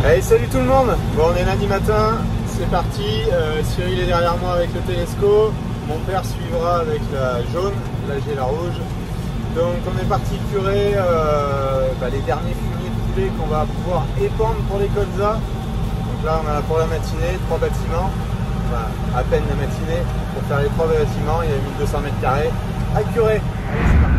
Allez, salut tout le monde. Bon, on est lundi matin, c'est parti. Cyril est derrière moi avec le télescope. Mon père suivra avec la jaune. Là, j'ai la rouge. Donc, on est parti curer les derniers fumiers de poulet qu'on va pouvoir épandre pour les colzas. Donc là, on a pour la matinée 3 bâtiments. Enfin, à peine la matinée pour faire les 3 bâtiments. Il y a 1200 mètres carrés à curer. Allez, c'est parti.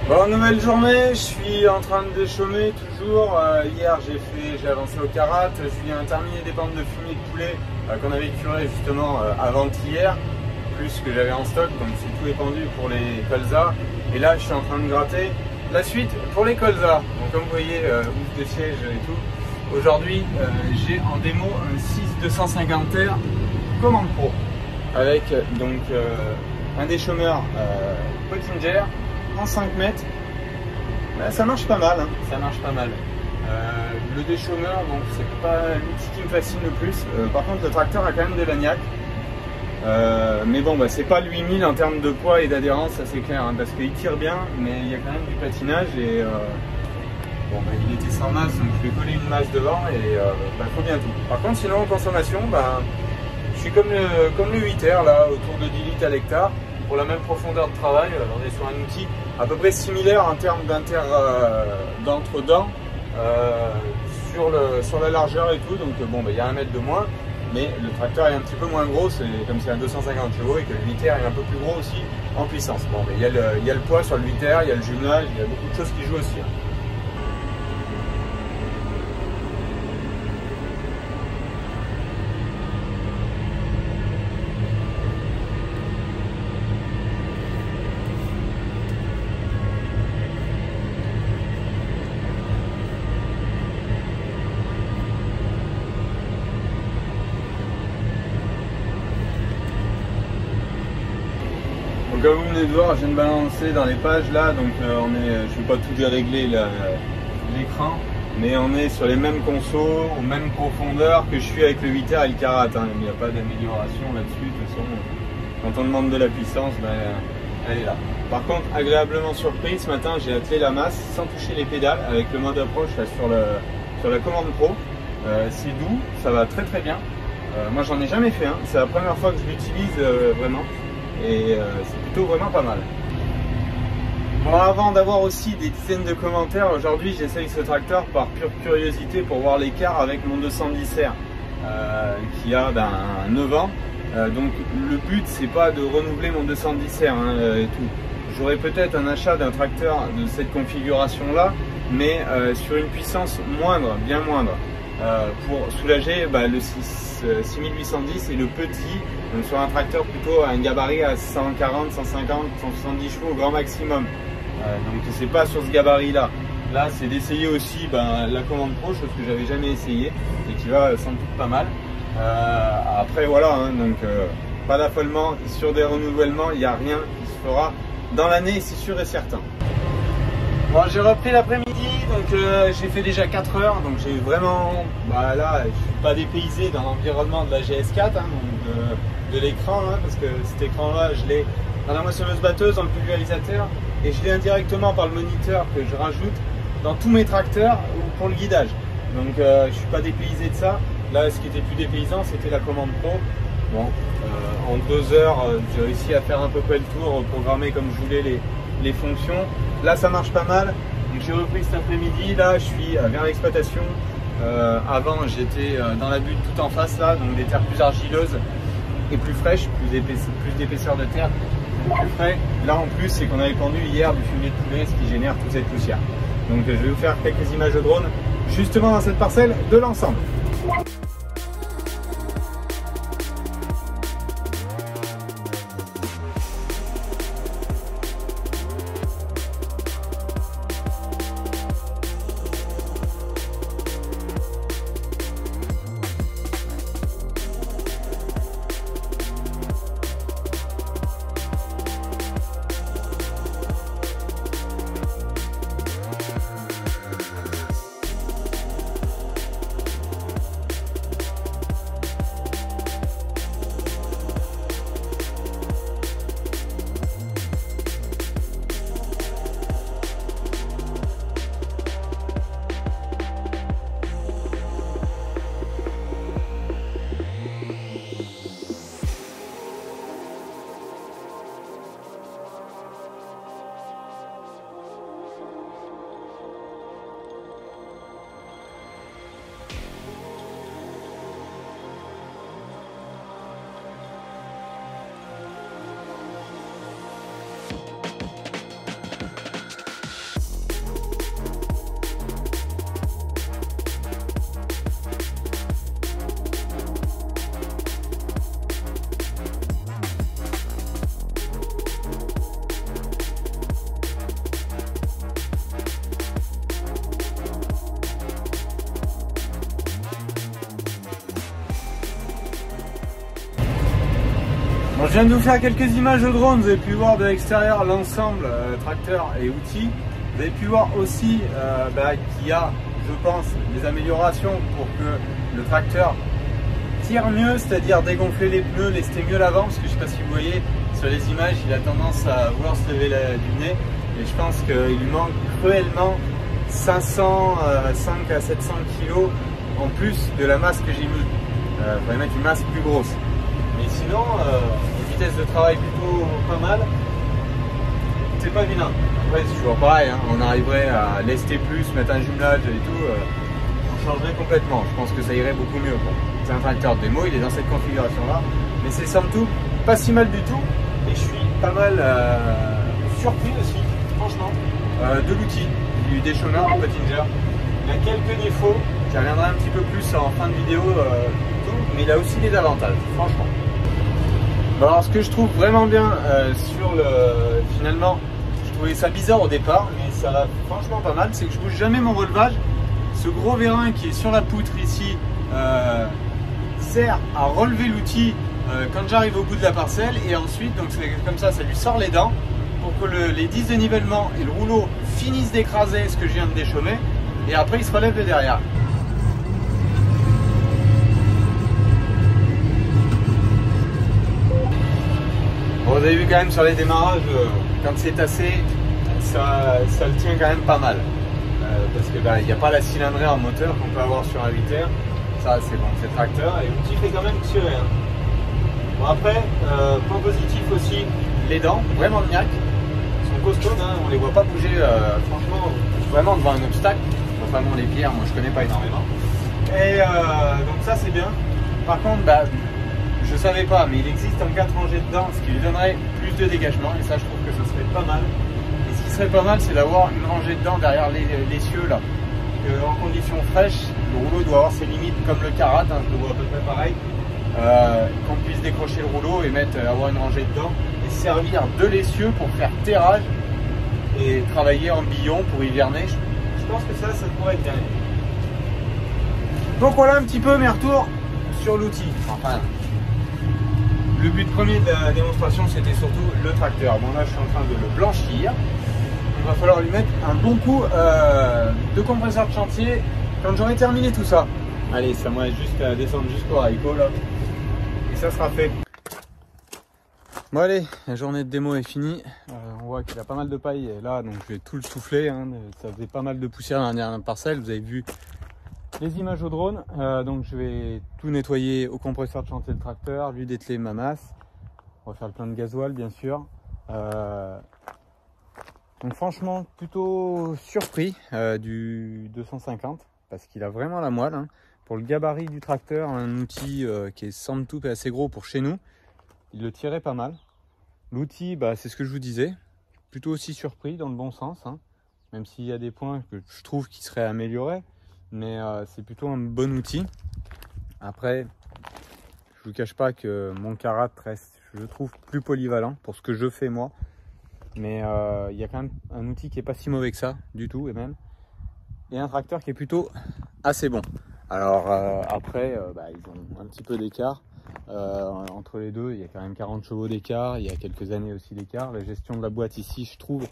Bon, nouvelle journée, je suis en train de déchaumer toujours. Hier j'ai avancé au Carat, je viens terminer des bandes de fumier de poulet qu'on avait curé justement avant-hier, plus que j'avais en stock, donc c'est tout épandu pour les colzas. Et là je suis en train de gratter la suite pour les colzas. Donc comme vous voyez, ouf de siège et tout. Aujourd'hui j'ai en démo un 6250R commande pro avec donc un déchaumeur Pottinger en 5 mètres. Ça marche pas mal, hein. Ça marche pas mal. Le déchaumeur, bon, c'est pas l'outil qui me fascine le plus. Par contre, le tracteur a quand même des lagnacs. Mais bon, c'est pas le 8000 en termes de poids et d'adhérence, ça c'est clair, hein, parce qu'il tire bien, mais il y a quand même du patinage et il était sans masse, donc je vais coller une masse devant et faut bien tout. Par contre, sinon en consommation, je suis comme le 8R là, autour de 10 litres à l'hectare. Pour la même profondeur de travail, on est sur un outil à peu près similaire en termes d'entre-dents sur la largeur et tout. Donc il y a 1 mètre de moins, mais le tracteur est un petit peu moins gros. C'est comme c'est un 250 chevaux et que le 8R est un peu plus gros aussi en puissance. Il y a le poids sur le 8R, il y a le jumelage, il y a beaucoup de choses qui jouent aussi. Comme vous venez de voir, je viens de balancer dans les pages là, donc je ne vais pas tout dérégler l'écran, mais on est sur les mêmes consos, aux mêmes profondeurs que je suis avec le 8R et le Carat, hein. Il n'y a pas d'amélioration là-dessus, de toute façon, quand on demande de la puissance, elle est là. Par contre, agréablement surpris, ce matin j'ai attelé la masse sans toucher les pédales, avec le mode approche là, sur la commande pro. C'est doux, ça va très très bien. Moi j'en ai jamais fait, hein. C'est la première fois que je l'utilise vraiment. Et c'est plutôt vraiment pas mal. Bon, avant d'avoir aussi des dizaines de commentaires, aujourd'hui j'essaye ce tracteur par pure curiosité pour voir l'écart avec mon 210R qui a 9 ans. Donc le but c'est pas de renouveler mon 210R et tout. J'aurais peut-être un achat d'un tracteur de cette configuration là, mais sur une puissance moindre, bien moindre. Pour soulager le 6810 et le petit, donc sur un tracteur plutôt à un gabarit à 140, 150, 170 chevaux au grand maximum. Donc c'est pas sur ce gabarit là. Là c'est d'essayer aussi la commande pro, chose que j'avais jamais essayé et qui va sans doute pas mal. Après voilà, hein, donc pas d'affolement sur des renouvellements, il n'y a rien qui se fera dans l'année, c'est sûr et certain. Bon, j'ai repris l'après-midi, donc j'ai fait déjà 4 heures, donc j'ai vraiment, là, je suis pas dépaysé dans l'environnement de la GS4, hein, donc de l'écran, hein, parce que cet écran-là, je l'ai dans la moissonneuse batteuse, dans le pulvérisateur, et je l'ai indirectement par le moniteur que je rajoute dans tous mes tracteurs ou pour le guidage. Donc je suis pas dépaysé de ça. Là, ce qui était plus dépaysant, c'était la commande pro. Bon, en 2 heures, j'ai réussi à faire à peu près le tour, programmer comme je voulais les fonctions. Là ça marche pas mal, donc j'ai repris cet après-midi, là je suis vers l'exploitation. Avant j'étais dans la butte tout en face là, donc des terres plus argileuses et plus fraîches, plus d'épaisseur de terre, plus frais. Là en plus c'est qu'on avait pendu hier du fumier de poulet, ce qui génère toute cette poussière. Donc je vais vous faire quelques images de drone justement dans cette parcelle de l'ensemble. Bon, je viens de vous faire quelques images au drone, vous avez pu voir de l'extérieur l'ensemble tracteur et outils. Vous avez pu voir aussi qu'il y a, je pense, des améliorations pour que le tracteur tire mieux, c'est-à-dire dégonfler les pneus, lester mieux l'avant, parce que je ne sais pas si vous voyez sur les images, il a tendance à vouloir se lever du nez, et je pense qu'il lui manque cruellement 500 à 700 kg en plus de la masse que j'ai mis. Il faudrait mettre une masse plus grosse. Mais sinon, une vitesse de travail plutôt pas mal. C'est pas vilain. Après, c'est toujours pareil, hein. On arriverait à lester plus, mettre un jumelage et tout. On changerait complètement. Je pense que ça irait beaucoup mieux. Bon, c'est un tracteur de démo, il est dans cette configuration-là. Mais c'est somme toute pas si mal du tout. Et je suis pas mal surpris aussi, franchement, de l'outil, du déchômeur du Pottinger. Il a quelques défauts. J'y reviendrai un petit peu plus en fin de vidéo. Mais il a aussi des avantages, franchement. Bon, alors ce que je trouve vraiment bien finalement, je trouvais ça bizarre au départ, mais ça va franchement pas mal, c'est que je bouge jamais mon relevage. Ce gros vérin qui est sur la poutre ici sert à relever l'outil quand j'arrive au bout de la parcelle, et ensuite donc comme ça lui sort les dents pour que les disques de nivellement et le rouleau finissent d'écraser ce que je viens de déchaumer, et après il se relève de derrière. Bon, vous avez vu quand même sur les démarrages, quand c'est tassé, ça le tient quand même pas mal. Parce que n'y a pas la cylindrée en moteur qu'on peut avoir sur un 8R. Ça c'est bon, c'est tracteur, et l'outil fait quand même tirer. Hein. Bon, après, point positif aussi, les dents, vraiment niaque, sont costauds, hein, on les voit pas bouger, franchement, vraiment devant un obstacle. Enfin bon, les pierres, moi je connais pas énormément. Et donc ça c'est bien. Par contre, je savais pas, mais il existe un 4 rangées de dents, ce qui lui donnerait plus de dégagement, et ça je trouve que ça serait pas mal. Et ce qui serait pas mal, c'est d'avoir une rangée de dents derrière les cieux là. En conditions fraîches, le rouleau doit avoir ses limites comme le Karat, hein, je le vois à peu près pareil. Qu'on puisse décrocher le rouleau et avoir une rangée de dents et servir de l'essieu pour faire terrage et travailler en billon pour hiverner. Je pense que ça pourrait être bien. Donc voilà un petit peu mes retours sur l'outil. Enfin, le but premier de la démonstration, c'était surtout le tracteur. Bon, là je suis en train de le blanchir. Il va falloir lui mettre un bon coup de compresseur de chantier quand j'aurai terminé tout ça. Allez, ça me reste juste à descendre jusqu'au haricot là. Et ça sera fait. Bon allez, la journée de démo est finie. On voit qu'il y a pas mal de paille là, donc je vais tout le souffler. Hein. Ça faisait pas mal de poussière dans la dernière parcelle. Vous avez vu les images au drone. Donc je vais tout nettoyer au compresseur de chantier de tracteur, lui dételer ma masse. On va faire le plein de gasoil bien sûr. Donc franchement plutôt surpris du 250 parce qu'il a vraiment la moelle. Hein. Pour le gabarit du tracteur, un outil qui est somme toute assez gros pour chez nous, il le tirait pas mal. L'outil, c'est ce que je vous disais, plutôt aussi surpris dans le bon sens, hein. Même s'il y a des points que je trouve qui seraient améliorés. mais c'est plutôt un bon outil. Après, je vous cache pas que mon Karat reste, je le trouve, plus polyvalent pour ce que je fais moi. Mais il y a quand même un outil qui est pas si mauvais que ça du tout, et un tracteur qui est plutôt assez bon. Alors après, ils ont un petit peu d'écart entre les deux. Il y a quand même 40 chevaux d'écart, il y a quelques années aussi d'écart. La gestion de la boîte ici, je trouve,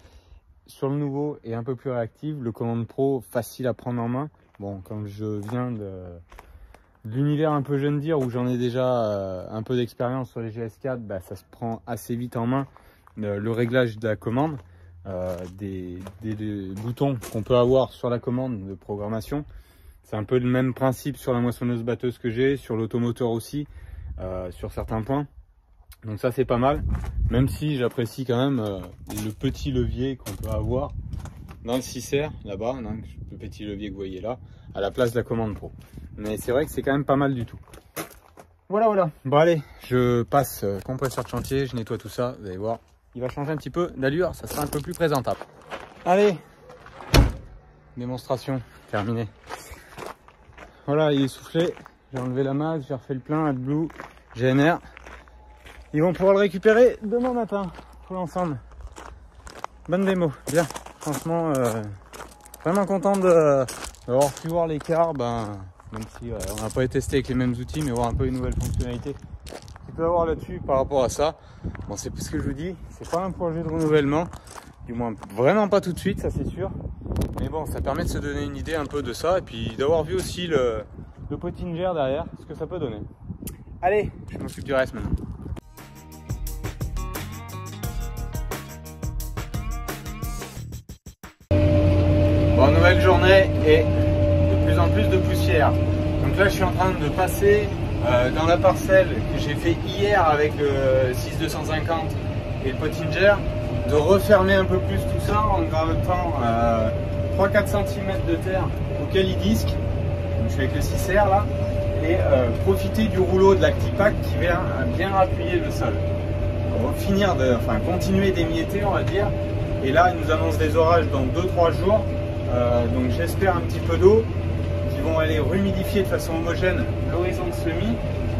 sur le nouveau est un peu plus réactive. Le Command Pro, facile à prendre en main. Bon, comme je viens de l'univers un peu jeune dire, où j'en ai déjà un peu d'expérience sur les GS4, ça se prend assez vite en main. Le réglage de la commande, des boutons qu'on peut avoir sur la commande de programmation, c'est un peu le même principe sur la moissonneuse batteuse que j'ai, sur l'automoteur aussi, sur certains points. Donc ça c'est pas mal, même si j'apprécie quand même le petit levier qu'on peut avoir dans le 6R là-bas, le petit levier que vous voyez là, à la place de la commande pro. Mais c'est vrai que c'est quand même pas mal du tout. Voilà. Bon allez, je passe compresseur de chantier, je nettoie tout ça, vous allez voir, il va changer un petit peu d'allure, ça sera un peu plus présentable. Allez, démonstration terminée. Voilà, il est soufflé, j'ai enlevé la masse, j'ai refait le plein, AdBlue, GNR. Ils vont pouvoir le récupérer demain matin pour l'ensemble. Bonne démo, bien. Franchement, vraiment content d'avoir pu voir l'écart, même si on n'a pas été testé avec les mêmes outils, mais voir un peu les nouvelles fonctionnalités qu'il peut avoir là-dessus par rapport à ça. Bon, c'est ce que je vous dis, c'est pas un projet de renouvellement, du moins vraiment pas tout de suite, ça c'est sûr. Mais bon, ça permet de se donner une idée un peu de ça et puis d'avoir vu aussi le Pottinger derrière, ce que ça peut donner. Allez, je m'occupe du reste maintenant. Bon, nouvelle journée et de plus en plus de poussière. Donc là, je suis en train de passer dans la parcelle que j'ai fait hier avec le 6250 et le Pottinger, de refermer un peu plus tout ça en gravtant 3-4 cm de terre au cali-disque. Donc je suis avec le 6R là, et profiter du rouleau de l'Actipac qui vient bien appuyer le sol. On va continuer d'émietter, on va dire. Et là, il nous annonce des orages dans 2-3 jours. Donc j'espère un petit peu d'eau qui vont aller humidifier de façon homogène l'horizon de semis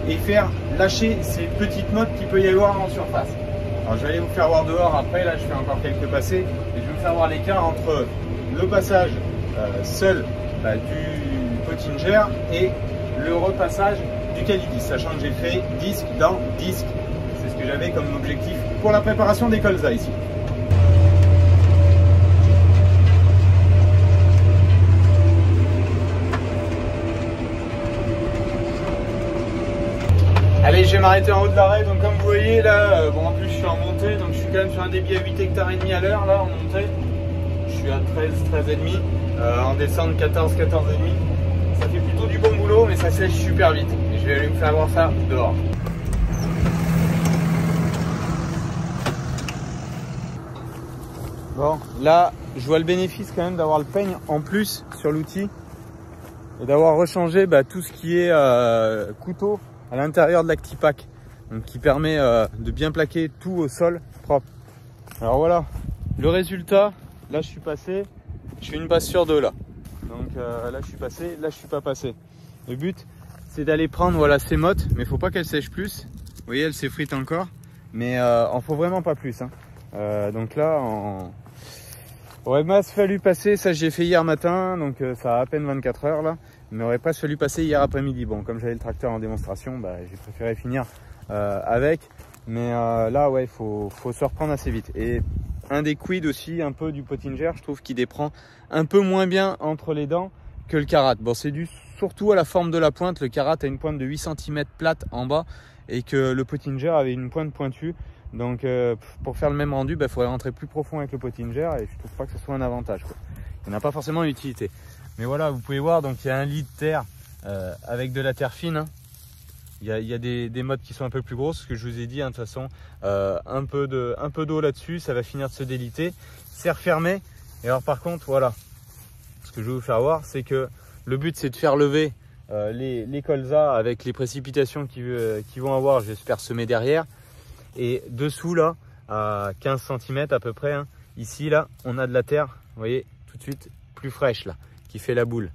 et faire lâcher ces petites mottes qu'il peut y avoir en surface. Alors je vais aller vous faire voir dehors après, là je fais encore quelques passés et je vais vous faire voir l'écart entre le passage seul du Pottinger et le repassage du cali-disque, sachant que j'ai fait disque dans disque. C'est ce que j'avais comme objectif pour la préparation des colzas ici. Allez, je vais m'arrêter en haut de l'arrêt, donc comme vous voyez là, en plus je suis en montée, donc je suis quand même sur un débit à 8 hectares et demi à l'heure là en montée. Je suis à 13,5, en descente 14 et demi. Ça fait plutôt du bon boulot, mais ça sèche super vite. Et je vais aller vous faire voir ça dehors. Bon, là, je vois le bénéfice quand même d'avoir le peigne en plus sur l'outil et d'avoir rechangé tout ce qui est couteau à l'intérieur de l'Actipac, donc qui permet de bien plaquer tout au sol propre. Alors voilà, le résultat, là je suis passé, je fais une passe sur deux là. Donc là je suis passé, là je suis pas passé. Le but c'est d'aller prendre ces mottes, mais il faut pas qu'elles sèchent plus. Vous voyez, elles s'effritent encore, mais en faut vraiment pas plus. Donc là, aurait presque fallu passer, ça j'ai fait hier matin, donc ça a à peine 24 heures là, mais aurait presque fallu passer hier après-midi. Bon, comme j'avais le tracteur en démonstration, j'ai préféré finir avec, mais là ouais, il faut se reprendre assez vite. Et un des quid aussi un peu du Pottinger, je trouve qu'il déprend un peu moins bien entre les dents que le Karat. Bon, c'est dû surtout à la forme de la pointe. Le Karat a une pointe de 8 cm plate en bas et que le Pottinger avait une pointe pointue. Donc pour faire le même rendu, il faudrait rentrer plus profond avec le Pottinger et je trouve pas que ce soit un avantage, quoi. Il n'y en a pas forcément une utilité. Mais voilà, vous pouvez voir, donc il y a un lit de terre avec de la terre fine. Il y a des mottes qui sont un peu plus grosses, ce que je vous ai dit, de toute façon. Un peu d'eau là-dessus, ça va finir de se déliter. C'est refermé. Et alors par contre, voilà, ce que je vais vous faire voir, c'est que le but c'est de faire lever les colzas avec les précipitations qui vont avoir, j'espère, semer derrière. Et dessous là, à 15 cm à peu près, ici là, on a de la terre, vous voyez, tout de suite plus fraîche là, qui fait la boule.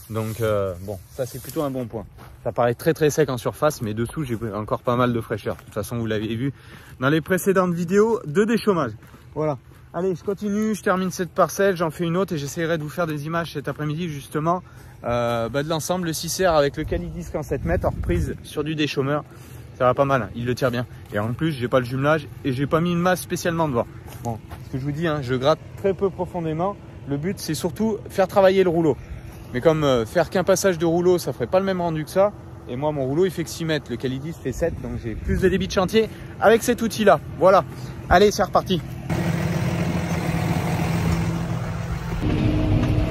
Donc bon, ça c'est plutôt un bon point. Ça paraît très très sec en surface, mais dessous j'ai encore pas mal de fraîcheur. De toute façon, vous l'avez vu dans les précédentes vidéos de déchômage. Voilà. Allez, je continue, je termine cette parcelle, j'en fais une autre et j'essaierai de vous faire des images cet après-midi justement de l'ensemble, le 6R avec le Calidisc en 7 mètres, hors prise sur du déchômeur. Ça va pas mal, hein, il le tire bien. Et en plus, j'ai pas le jumelage et j'ai pas mis une masse spécialement devant. Bon, ce que je vous dis, hein, je gratte très peu profondément. Le but, c'est surtout faire travailler le rouleau. Mais comme faire qu'un passage de rouleau, ça ferait pas le même rendu que ça. Et moi, mon rouleau, il fait que 6 mètres. Le Calidisc fait 7, donc j'ai plus de débit de chantier avec cet outil-là. Voilà. Allez, c'est reparti.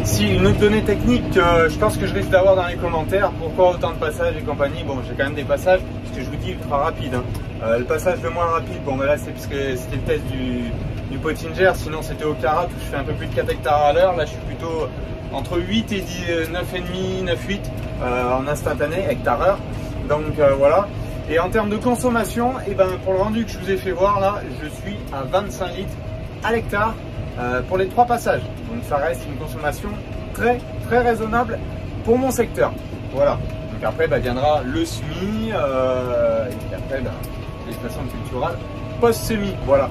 Ici, une autre donnée technique que je pense que je risque d'avoir dans les commentaires. Pourquoi autant de passages et compagnie? Bon, j'ai quand même des passages, parce que je vous dis, ultra rapide. Hein. Le passage le moins rapide, bon, ben là, c'est parce que c'était le test du Pottinger. Sinon, c'était au Carat où je fais un peu plus de 4 hectares à l'heure. Là, je suis plutôt entre 8 et 9,5, 9,8 en instantané, hectare heure. Donc, voilà. Et en termes de consommation, et ben, pour le rendu que je vous ai fait voir, là, je suis à 25 litres à l'hectare. Pour les 3 passages, donc ça reste une consommation très très raisonnable pour mon secteur. Voilà, donc après viendra le semis et puis après l'exploitation culturelle post-semis. Voilà.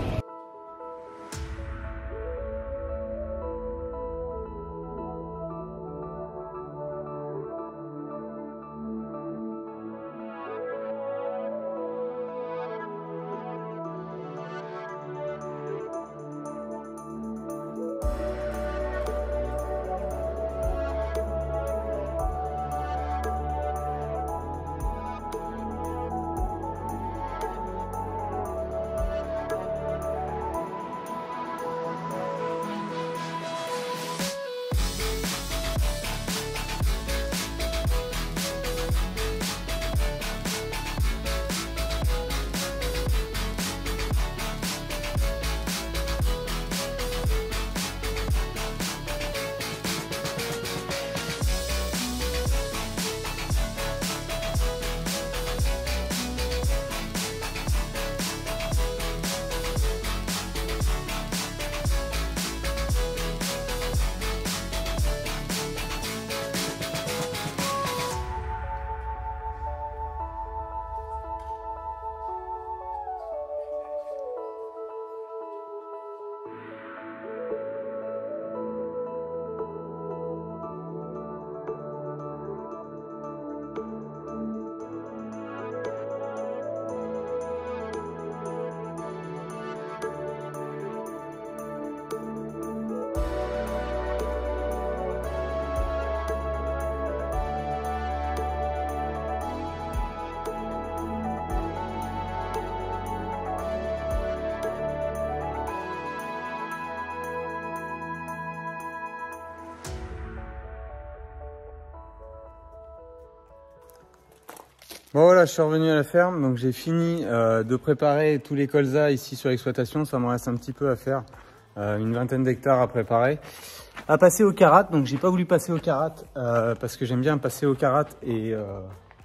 Bon voilà, je suis revenu à la ferme, donc j'ai fini de préparer tous les colzas ici sur l'exploitation. Ça me reste un petit peu à faire, une vingtaine d'hectares à préparer. À passer au Carat, donc j'ai pas voulu passer au Carat parce que j'aime bien passer au Carat et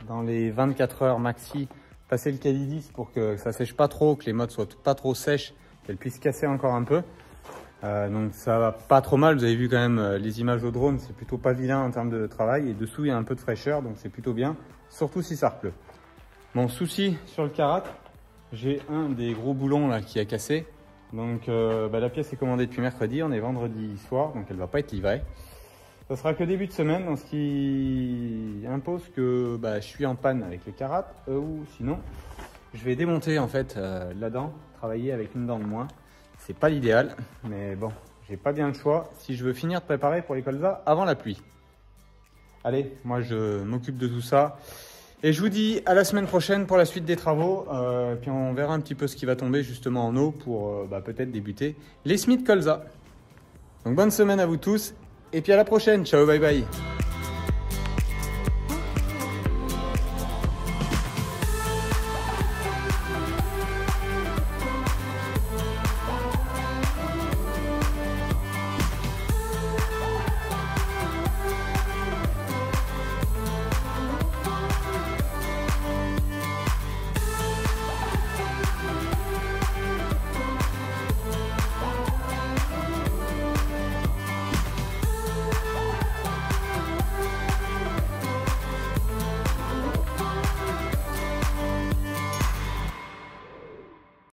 dans les 24 heures maxi, passer le Calidisc pour que ça sèche pas trop, que les mottes soient pas trop sèches, qu'elles puissent casser encore un peu. Donc ça va pas trop mal, vous avez vu quand même les images au drone, c'est plutôt pas vilain en termes de travail et dessous il y a un peu de fraîcheur, donc c'est plutôt bien, surtout si ça repleut. Mon souci sur le Carat, j'ai un des gros boulons là qui a cassé, donc la pièce est commandée depuis mercredi, on est vendredi soir, donc elle va pas être livrée. Ça sera que début de semaine, donc ce qui impose que je suis en panne avec le Carat, ou sinon je vais démonter en fait la dent, travailler avec une dent de moins. C'est pas l'idéal, mais bon, j'ai pas bien le choix si je veux finir de préparer pour les colzas avant la pluie. Allez, moi je m'occupe de tout ça. Et je vous dis à la semaine prochaine pour la suite des travaux. Puis on verra un petit peu ce qui va tomber justement en eau pour peut-être débuter les semis de colza. Donc bonne semaine à vous tous. Et puis à la prochaine. Ciao, bye bye.